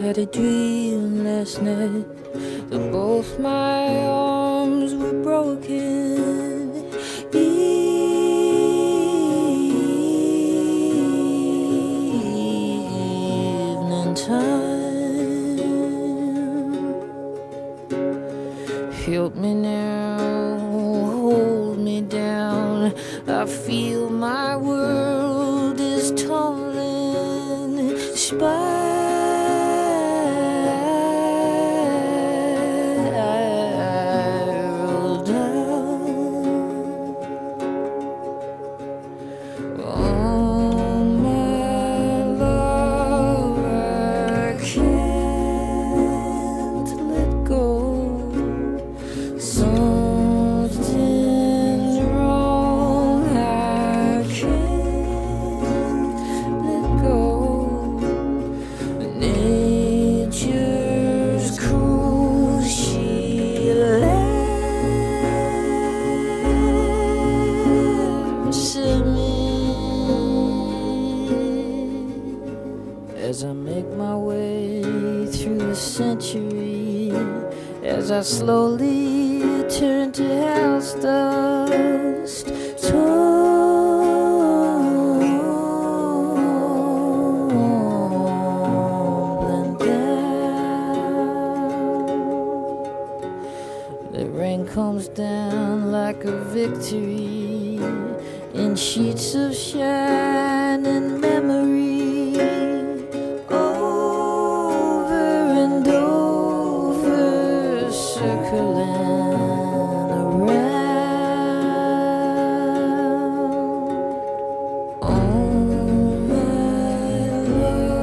Had a dream last night that both my arms were broken. Evening time, help me now, hold me down. I feel my world is tumbling, spiral down. Oh my love, I can't let go. Something's wrong, I can't let go. Nature's cruel, she laughs at me as I make my way through the century, as I slowly turn to house dust, tumbling down. The rain comes down like a victory in sheets of shining memory, over and over, circling around. Oh my love,